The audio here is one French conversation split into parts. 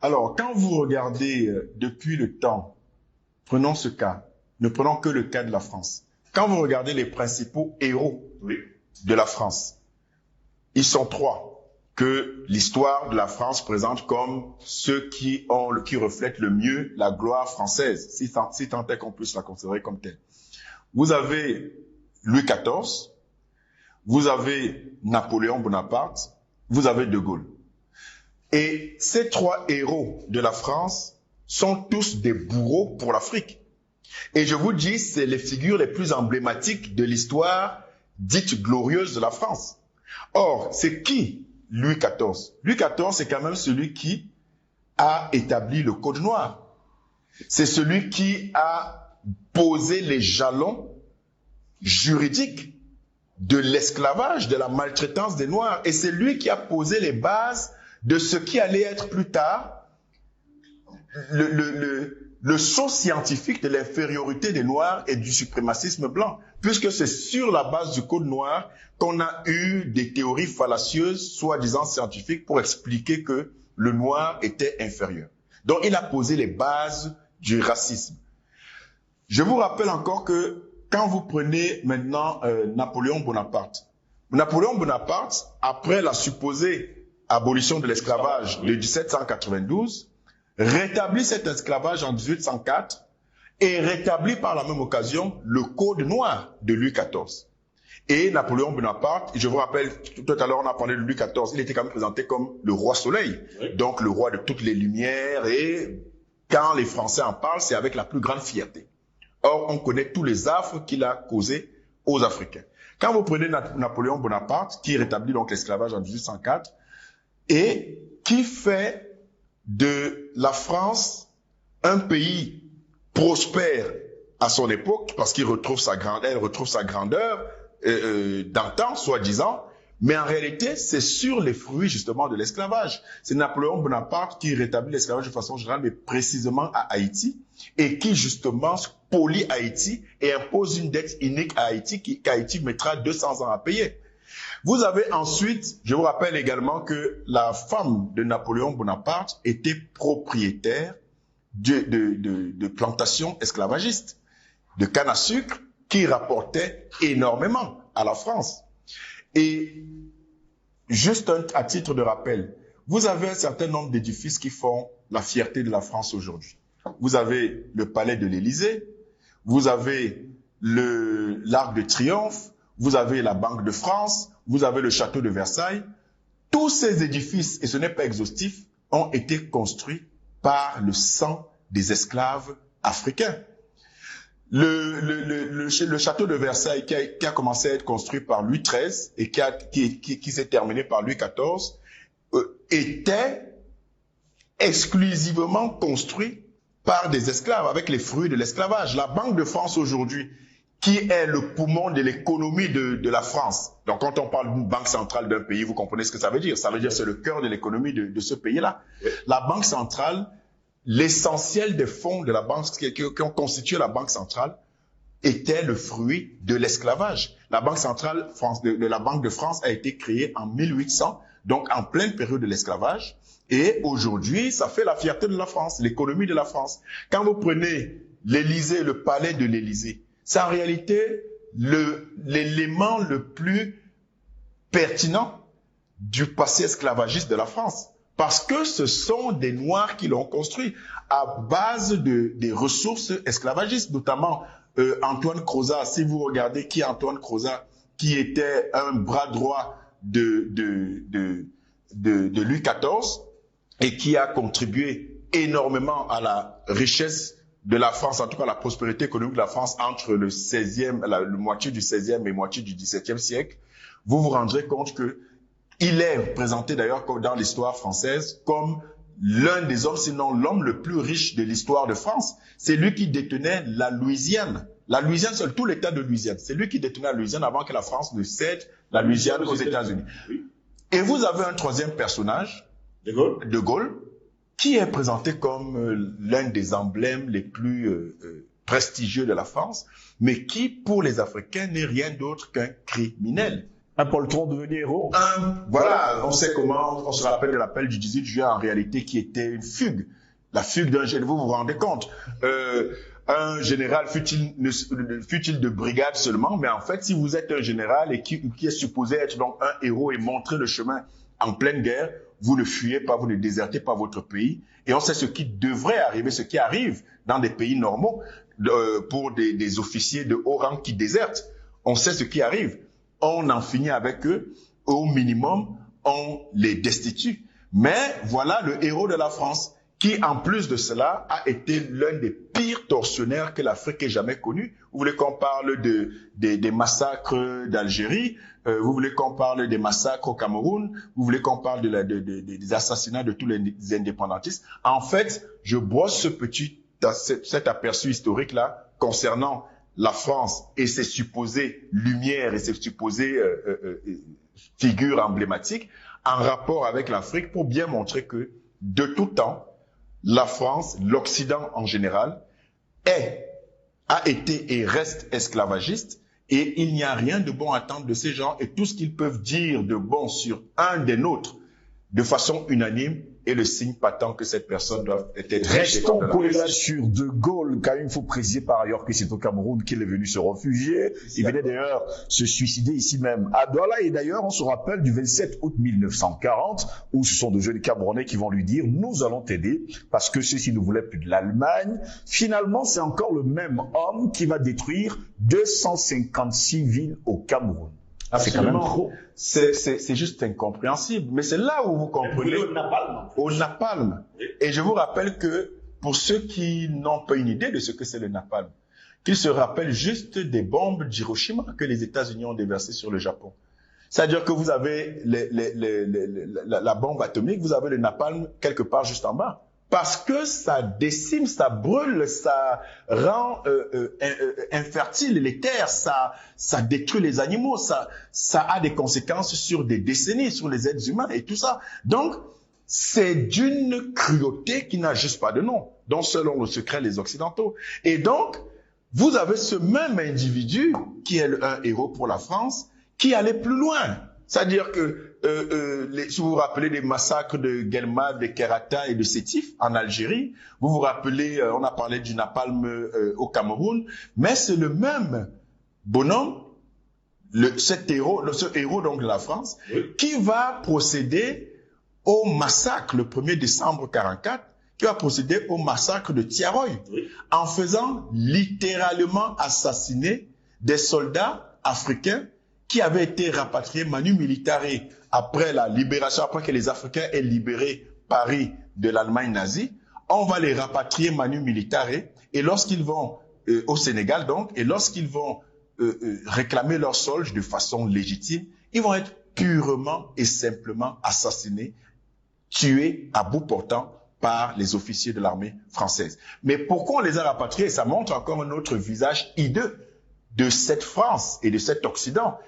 Alors, quand vous regardez depuis le temps, prenons ce cas, ne prenons que le cas de la France. Quand vous regardez les principaux héros de la France, ils sont trois que l'histoire de la France présente comme ceux qui reflètent le mieux la gloire française, si tant est qu'on puisse la considérer comme telle. Vous avez Louis XIV, vous avez Napoléon Bonaparte, vous avez De Gaulle. Et ces trois héros de la France sont tous des bourreaux pour l'Afrique. Et je vous dis, c'est les figures les plus emblématiques de l'histoire dite glorieuse de la France. Or, c'est qui Louis XIV? Louis XIV, c'est quand même celui qui a établi le Code noir. C'est celui qui a posé les jalons juridiques de l'esclavage, de la maltraitance des Noirs. Et c'est lui qui a posé les bases de ce qui allait être plus tard le saut scientifique de l'infériorité des Noirs et du suprémacisme blanc, puisque c'est sur la base du Code noir qu'on a eu des théories fallacieuses, soi-disant scientifiques, pour expliquer que le Noir était inférieur. Donc il a posé les bases du racisme. Je vous rappelle encore que quand vous prenez maintenant Napoléon Bonaparte, après la supposée abolition de l'esclavage de 1792, rétablit cet esclavage en 1804 et rétablit par la même occasion le Code noir de Louis XIV. Et Napoléon Bonaparte, je vous rappelle, tout à l'heure on a parlé de Louis XIV, il était quand même présenté comme le roi soleil, donc le roi de toutes les lumières, et quand les Français en parlent, c'est avec la plus grande fierté. Or, on connaît tous les affres qu'il a causés aux Africains. Quand vous prenez Napoléon Bonaparte, qui rétablit donc l'esclavage en 1804, et qui fait de la France un pays prospère à son époque, parce qu'il retrouve sa grandeur d'antan, soi-disant, mais en réalité, c'est sur les fruits justement de l'esclavage. C'est Napoléon Bonaparte qui rétablit l'esclavage de façon générale, mais précisément à Haïti, et qui justement spolie Haïti et impose une dette inique à Haïti qu'Haïti mettra 200 ans à payer. Vous avez ensuite, je vous rappelle également que la femme de Napoléon Bonaparte était propriétaire de plantations esclavagistes, de canne à sucre qui rapportaient énormément à la France. Et juste à titre de rappel, vous avez un certain nombre d'édifices qui font la fierté de la France aujourd'hui. Vous avez le palais de l'Élysée, vous avez l'Arc de Triomphe, vous avez la Banque de France, vous avez le château de Versailles. Tous ces édifices, et ce n'est pas exhaustif, ont été construits par le sang des esclaves africains. Le château de Versailles qui a commencé à être construit par Louis XIII et qui s'est terminé par Louis XIV était exclusivement construit par des esclaves avec les fruits de l'esclavage. La Banque de France aujourd'hui, qui est le poumon de l'économie de la France. Donc quand on parle d'une banque centrale d'un pays, vous comprenez ce que ça veut dire. Ça veut dire que c'est le cœur de l'économie de ce pays-là. La banque centrale, l'essentiel des fonds de la banque qui ont constitué la banque centrale était le fruit de l'esclavage. La banque centrale de la Banque de France a été créée en 1800, donc en pleine période de l'esclavage. Et aujourd'hui, ça fait la fierté de la France, l'économie de la France. Quand vous prenez l'Élysée, le palais de l'Élysée, c'est en réalité l'élément le plus pertinent du passé esclavagiste de la France. Parce que ce sont des Noirs qui l'ont construit à base des ressources esclavagistes, notamment Antoine Crozat. Si vous regardez qui est Antoine Crozat, qui était un bras droit de Louis XIV et qui a contribué énormément à la richesse de la France, en tout cas à la prospérité économique de la France entre le 16e, la moitié du 16e et moitié du 17e siècle, vous vous rendrez compte que il est présenté d'ailleurs dans l'histoire française comme l'un des hommes, sinon l'homme le plus riche de l'histoire de France. C'est lui qui détenait la Louisiane. La Louisiane, c'est tout l'État de Louisiane. C'est lui qui détenait la Louisiane avant que la France ne cède la Louisiane aux États-Unis. Oui. Et vous avez un troisième personnage, De Gaulle, qui est présenté comme l'un des emblèmes les plus prestigieux de la France, mais qui, pour les Africains, n'est rien d'autre qu'un criminel. Un poltron devenu héros. Voilà, on sait comment, on se rappelle de l'appel du 18 juin en réalité qui était une fugue. La fugue d'un général, vous vous rendez compte. Un général fut-il de brigade seulement, mais en fait, si vous êtes un général et qui est supposé être donc un héros et montrer le chemin en pleine guerre, vous ne fuyez pas, vous ne désertez pas votre pays. Et on sait ce qui devrait arriver, ce qui arrive dans des pays normaux pour des officiers de haut rang qui désertent. On sait ce qui arrive. On en finit avec eux. Au minimum, on les destitue. Mais voilà le héros de la France qui, en plus de cela, a été l'un des pires tortionnaires que l'Afrique ait jamais connu. Vous voulez qu'on parle des massacres d'Algérie, vous voulez qu'on parle des massacres au Cameroun, vous voulez qu'on parle des assassinats de tous les indépendantistes. En fait, je brosse cet aperçu historique-là concernant la France et ses supposées lumières et ses supposées figures emblématiques en rapport avec l'Afrique pour bien montrer que, de tout temps, la France, l'Occident en général, a été et reste esclavagiste et il n'y a rien de bon à attendre de ces gens et tout ce qu'ils peuvent dire de bon sur un des nôtres de façon unanime est le signe patent que cette personne doit être... Restons collés sur De Gaulle, car il faut préciser par ailleurs que c'est au Cameroun qu'il est venu se réfugier. Il venait d'ailleurs se suicider ici même à Douala. Et d'ailleurs, on se rappelle du 27 août 1940, où ce sont de jeunes Camerounais qui vont lui dire « Nous allons t'aider, parce que ceux-ci ne voulaient plus de l'Allemagne ». Finalement, c'est encore le même homme qui va détruire 256 villes au Cameroun. C'est quand même trop. C'est juste incompréhensible. Mais c'est là où vous comprenez. Au napalm. Et je vous rappelle que pour ceux qui n'ont pas une idée de ce que c'est le napalm, qu'ils se rappellent juste des bombes d'Hiroshima que les États-Unis ont déversées sur le Japon. C'est-à-dire que vous avez la bombe atomique, vous avez le napalm quelque part juste en bas. Parce que ça décime, ça brûle, ça rend infertile les terres, ça détruit les animaux, ça a des conséquences sur des décennies, sur les êtres humains et tout ça. Donc, c'est d'une cruauté qui n'a juste pas de nom, dont selon le secret les Occidentaux. Et donc, vous avez ce même individu qui est un héros pour la France, qui allait plus loin. C'est-à-dire que, si vous vous rappelez des massacres de Guelma, de Kerata et de Sétif en Algérie, vous vous rappelez, on a parlé du napalm au Cameroun, mais c'est le même bonhomme, ce héros donc de la France, qui va procéder au massacre le 1er décembre 1944, qui va procéder au massacre de Tiaroy, en faisant littéralement assassiner des soldats africains qui avaient été rapatriés manu militare après la libération, après que les Africains aient libéré Paris de l'Allemagne nazie. On va les rapatrier manu militare et lorsqu'ils vont au Sénégal donc, et lorsqu'ils vont réclamer leur solde de façon légitime, ils vont être purement et simplement assassinés, tués à bout portant par les officiers de l'armée française. Mais pourquoi on les a rapatriés? Ça montre encore un autre visage hideux de cette France et de cet Occident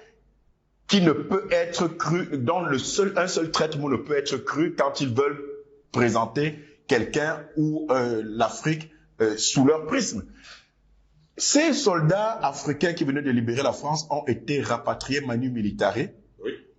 qui ne peut être cru, dont un seul traitement ne peut être cru quand ils veulent présenter quelqu'un ou l'Afrique sous leur prisme. Ces soldats africains qui venaient de libérer la France ont été rapatriés manu militare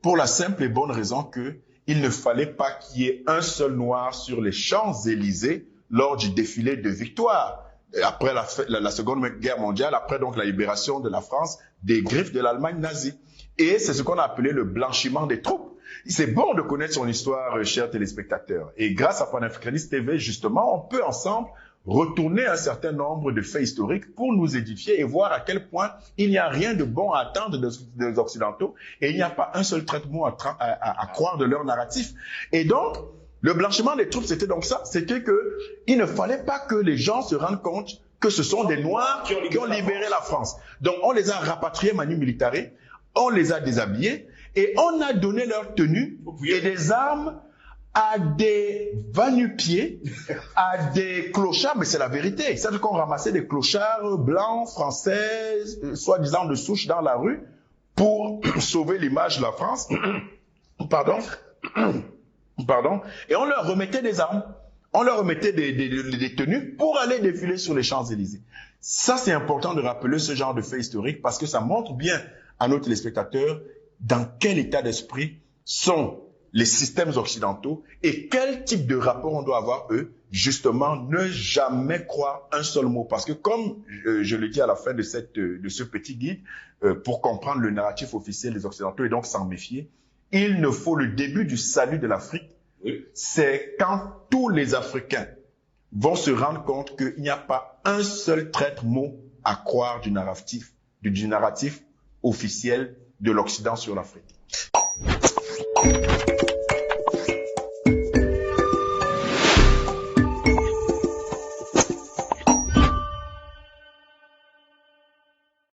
pour la simple et bonne raison que il ne fallait pas qu'il y ait un seul noir sur les Champs-Élysées lors du défilé de victoire. Après la Seconde Guerre mondiale, après donc la libération de la France des griffes de l'Allemagne nazie. Et c'est ce qu'on a appelé le blanchiment des troupes. C'est bon de connaître son histoire, chers téléspectateurs. Et grâce à Panafricaniste TV, justement, on peut ensemble retourner un certain nombre de faits historiques pour nous édifier et voir à quel point il n'y a rien de bon à attendre des Occidentaux et il n'y a pas un seul traitement à croire de leur narratif. Et donc, le blanchiment des troupes, c'était donc ça. C'était que il ne fallait pas que les gens se rendent compte que ce sont des Noirs qui ont libéré la France. Donc, on les a rapatriés manu militare, on les a déshabillés et on a donné leur tenue et des armes à des va-nu-pieds, à des clochards, mais c'est la vérité. C'est-à-dire qu'on ramassait des clochards blancs, français, soi-disant de souche dans la rue pour sauver l'image de la France. Pardon. Et on leur remettait des armes. On leur remettait des tenues pour aller défiler sur les Champs-Élysées. Ça, c'est important de rappeler ce genre de fait historique parce que ça montre bien à nos téléspectateurs dans quel état d'esprit sont les systèmes occidentaux et quel type de rapport on doit avoir, eux, justement, ne jamais croire un seul mot. Parce que comme je le dis à la fin de ce petit guide, pour comprendre le narratif officiel des Occidentaux et donc s'en méfier, il ne faut le début du salut de l'Afrique, c'est quand tous les Africains vont se rendre compte qu'il n'y a pas un seul traître mot à croire du narratif officiel de l'Occident sur l'Afrique.